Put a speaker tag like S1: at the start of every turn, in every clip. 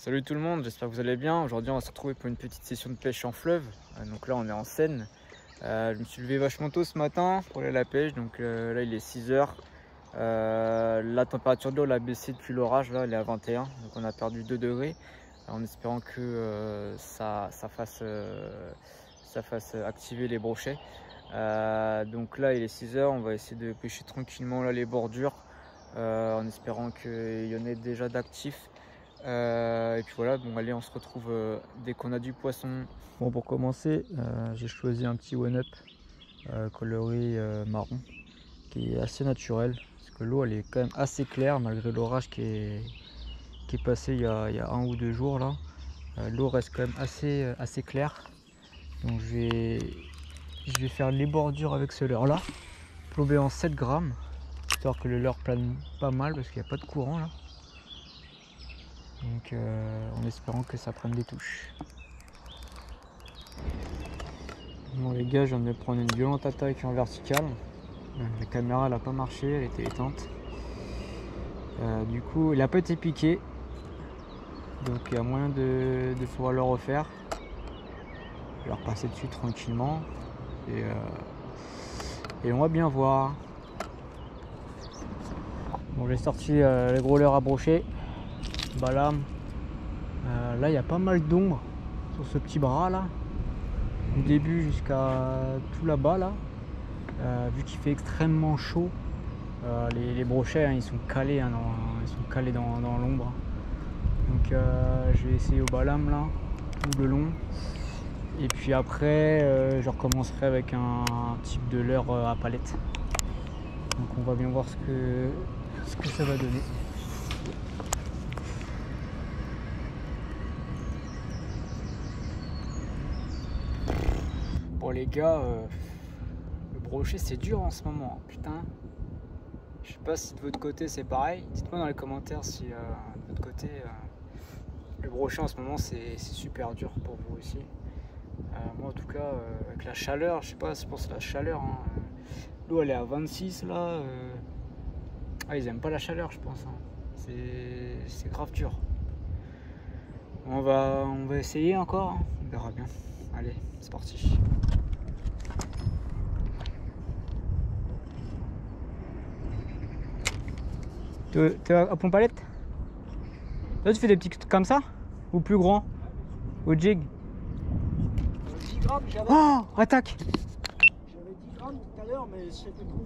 S1: Salut tout le monde, j'espère que vous allez bien. Aujourd'hui on va se retrouver pour une petite session de pêche en fleuve. Donc là on est en Seine. Je me suis levé vachement tôt ce matin pour aller à la pêche. Donc là il est 6 h. La température de l'eau a baissé depuis l'orage, là elle est à 21. Donc on a perdu 2 degrés. En espérant que ça fasse activer les brochets. Donc là il est 6 h, on va essayer de pêcher tranquillement là les bordures. En espérant qu'il y en ait déjà d'actifs. Et puis voilà, bon allez, on se retrouve dès qu'on a du poisson. Bon, pour commencer, j'ai choisi un petit one-up coloris marron qui est assez naturel parce que l'eau elle est quand même assez claire malgré l'orage qui est passé il y a 1 ou 2 jours là. L'eau reste quand même assez claire, donc je vais faire les bordures avec ce leurre là, plombé en 7 grammes, histoire que le leurre plane pas mal parce qu'il n'y a pas de courant là. Donc en espérant que ça prenne des touches. Bon les gars, je viens de me prendre une violente attaque en verticale. La caméra elle a pas marché, elle était éteinte. Du coup il n'a pas été piqué. Donc il y a moyen de pouvoir le refaire. Je vais leur passer dessus tranquillement. Et on va bien voir. Bon, j'ai sorti les gros leurres à brocher. Balame. Là il y a pas mal d'ombre sur ce petit bras là, du début jusqu'à tout là-bas là. Vu qu'il fait extrêmement chaud, les brochets ils sont calés, dans l'ombre. Donc je vais essayer au balame là tout le long, et puis après je recommencerai avec un type de leurre à palette. Donc on va bien voir ce que ça va donner. Bon les gars, le brochet c'est dur en ce moment, putain. Je sais pas si de votre côté c'est pareil. Dites-moi dans les commentaires si de votre côté le brochet en ce moment c'est super dur pour vous aussi. Moi en tout cas avec la chaleur, je sais pas, c'est pour la chaleur. Hein. L'eau elle est à 26 là. Ah, ils aiment pas la chaleur je pense. Hein. C'est grave dur. On va essayer encore, hein. On verra bien. Allez, c'est parti. T'es à pompalette? Là tu fais des petits comme ça? Ou plus grand? Au jig?
S2: 10 grammes j'avais.
S1: Oh, attaque!
S2: J'avais 10 grammes tout à l'heure, mais c'était trop.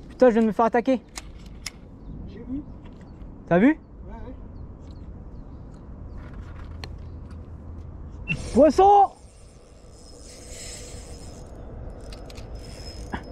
S1: Putain, je viens de me faire attaquer.
S2: J'ai vu.
S1: T'as vu?
S2: Ouais, ouais.
S1: Poisson!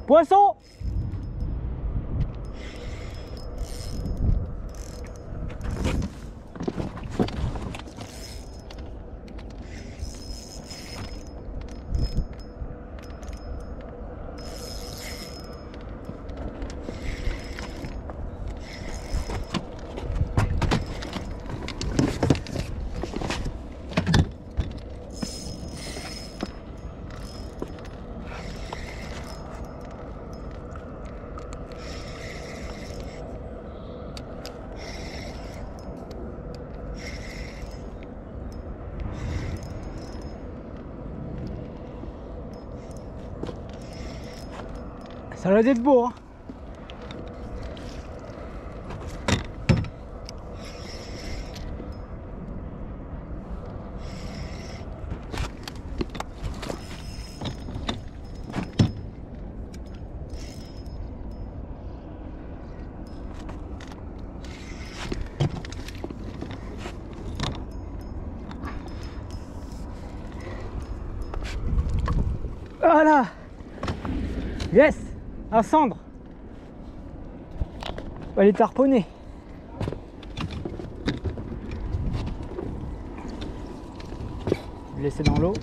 S1: Poisson! Ça va être beau, hein. Voilà. Yes. Un cendre. Elle est harponnée. Je vais laisser dans l'eau.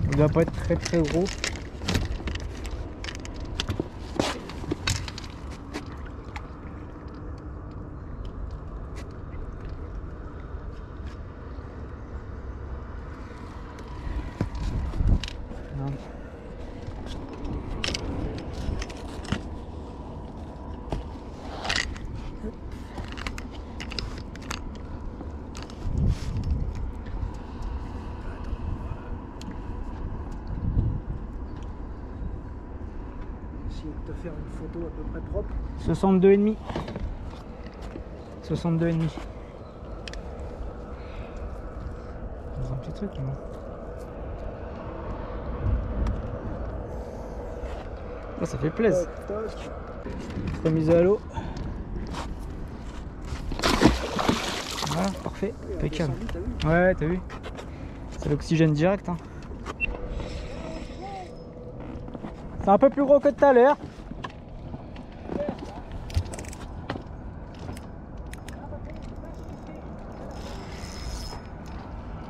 S1: Il doit pas être très gros.
S2: te faire une photo à peu près propre.
S1: 62,5. 62,5. Dans un petit truc, non? Oh, ça fait plaisir. Remise à l'eau. Voilà, parfait, impeccable. Ouais, t'as vu? C'est l'oxygène direct. Hein. C'est un peu plus gros que tout à l'heure.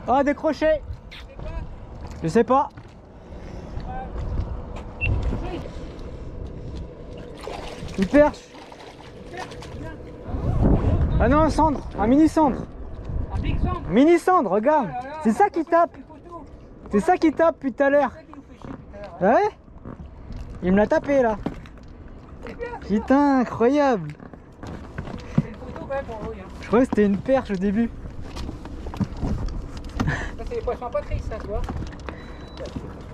S1: Ah, décroché. Je sais pas. Une perche. Ah non, un cendre, un mini cendre.
S3: Un big cendre.
S1: Mini cendre, regarde.
S3: Oh là là,
S1: C'est ça qui tape. C'est ça qui tape depuis tout à l'heure. Ah ouais? Il me l'a tapé là. Putain, incroyable.
S3: C'est une photo quand même pour vous. Hein.
S1: Je croyais que c'était une perche au début.
S3: Ça c'est les poissons pas tristes, ça, tu vois.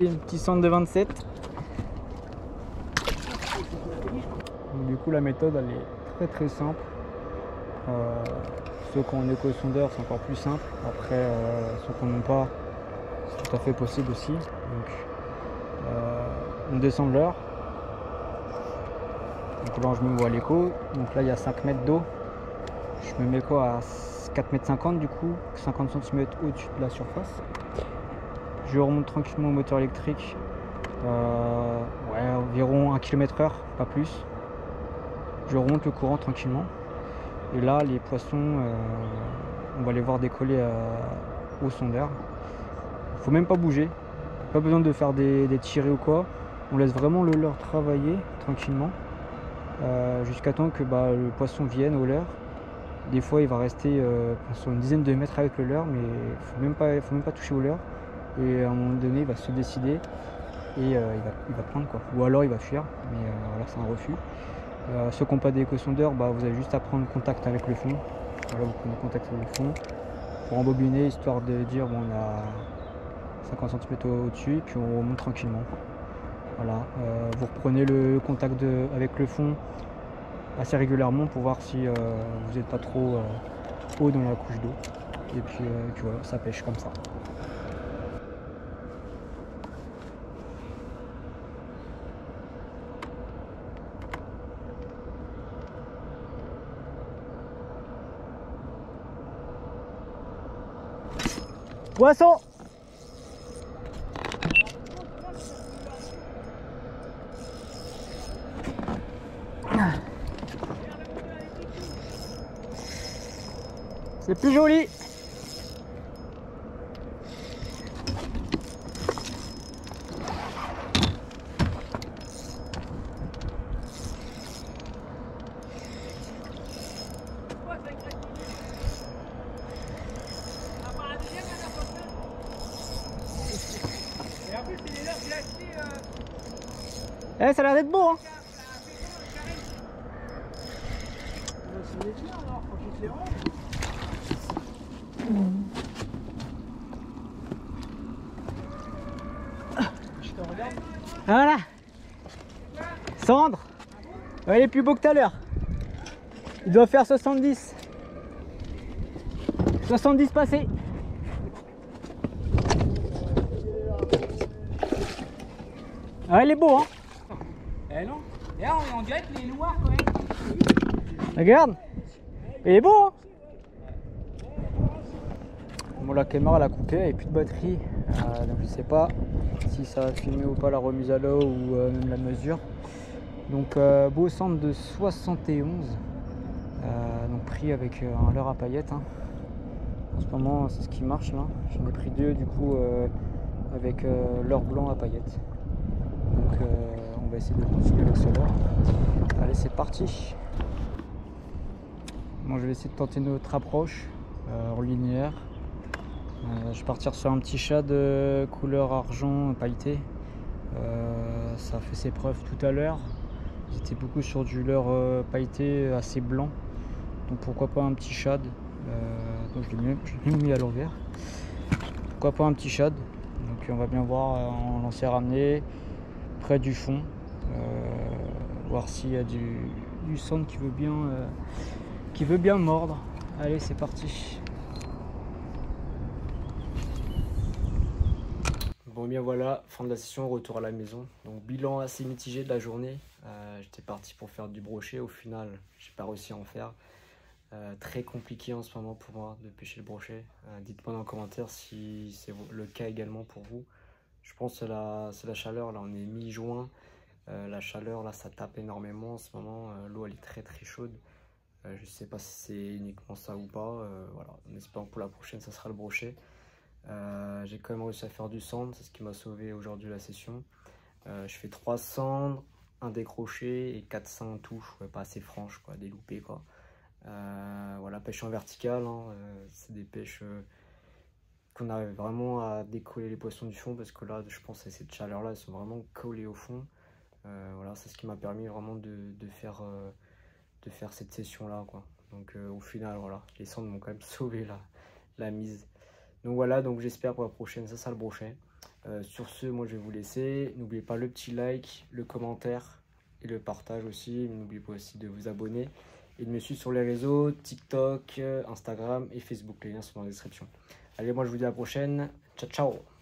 S1: Et une petite cendre de 27. Donc, du coup la méthode elle est très simple. Ceux qui ont un éco-sondeur c'est encore plus simple. Après ceux qui n'en ont pas, c'est tout à fait possible aussi. Donc on descend l'heure. Donc là je me vois à l'écho. Donc là il y a 5 mètres d'eau. Je me mets quoi à 4,50 m du coup, 50 cm au-dessus de la surface. Je remonte tranquillement au moteur électrique. Ouais, environ 1 km/h, pas plus. Je remonte le courant tranquillement. Et là, les poissons, on va les voir décoller au sondeur. Faut même pas bouger. Pas besoin de faire des tirés ou quoi. On laisse vraiment le leurre travailler tranquillement. Jusqu'à temps que le poisson vienne au leurre. Des fois, il va rester sur une dizaine de mètres avec le leurre, mais faut même pas toucher au leurre. Et à un moment donné, il va se décider et il va prendre quoi. Ou alors il va fuir, mais voilà, c'est un refus. Ceux qui n'ont pas d'éco-sondeur, vous avez juste à prendre contact avec le fond. Voilà, vous prenez contact avec le fond pour embobiner, histoire de dire bon, on a 50 cm au-dessus, puis on remonte tranquillement. Voilà, vous reprenez le contact avec le fond assez régulièrement pour voir si vous n'êtes pas trop haut dans la couche d'eau. Et puis voilà, ça pêche comme ça. Poisson! C'est plus joli. Eh, ça a l'air d'être beau, hein.
S2: Je te regarde.
S1: Voilà. Cendre. Ouais, il est plus beau que tout à l'heure. Il doit faire 70. 70 passés. Ah, il est beau, hein.
S3: Eh non. Et là, on dirait que les noirs quand même.
S1: Regarde. Il est beau, hein. Bon, la caméra elle a coupé, il n'y a plus de batterie. Donc je sais pas si ça va filmer ou pas la remise à l'eau ou même la mesure. Donc beau centre de 71. Donc pris avec un leurre à paillettes. Hein. En ce moment c'est ce qui marche là. J'en ai pris deux du coup avec leurre blanc à paillettes. Donc on va essayer de continuer avec ce leurre. Allez, c'est parti. Bon, je vais essayer de tenter notre approche en linéaire. Je vais partir sur un petit shad couleur argent pailleté. Ça a fait ses preuves tout à l'heure. J'étais beaucoup sur du leurre pailleté assez blanc. Donc pourquoi pas un petit shad. Donc je l'ai mis à l'envers. Pourquoi pas un petit shad. Donc on va bien voir en lancer ramener près du fond. voir s'il y a du sand qui veut bien mordre. Allez, c'est parti. Bon, bien voilà, fin de la session, retour à la maison. Donc bilan assez mitigé de la journée. J'étais parti pour faire du brochet, au final j'ai pas réussi à en faire. Très compliqué en ce moment pour moi de pêcher le brochet. Dites-moi dans les commentaires si c'est le cas également pour vous. Je pense que c'est la chaleur, là on est mi-juin. La chaleur là ça tape énormément en ce moment. L'eau elle est très très chaude. Je sais pas si c'est uniquement ça ou pas. Voilà, en espérant que pour la prochaine ça sera le brochet. J'ai quand même réussi à faire du sand, c'est ce qui m'a sauvé aujourd'hui la session. Je fais 3 cendres, un décroché et 400 touches, ouais, pas assez franches, quoi, des loupés quoi. Voilà, pêche en verticale, hein, c'est des pêches qu'on arrive vraiment à décoller les poissons du fond, parce que là je pense que cette chaleur là, ils sont vraiment collés au fond. Voilà, c'est ce qui m'a permis vraiment de faire cette session là quoi. Donc au final voilà, les cendres m'ont quand même sauvé la mise. Donc voilà, donc j'espère pour la prochaine ça sera le brochet. Sur ce, moi je vais vous laisser. N'oubliez pas le petit like, le commentaire et le partage aussi. N'oubliez pas aussi de vous abonner et de me suivre sur les réseaux TikTok, Instagram et Facebook. Les liens sont dans la description. Allez, moi je vous dis à la prochaine. Ciao ciao.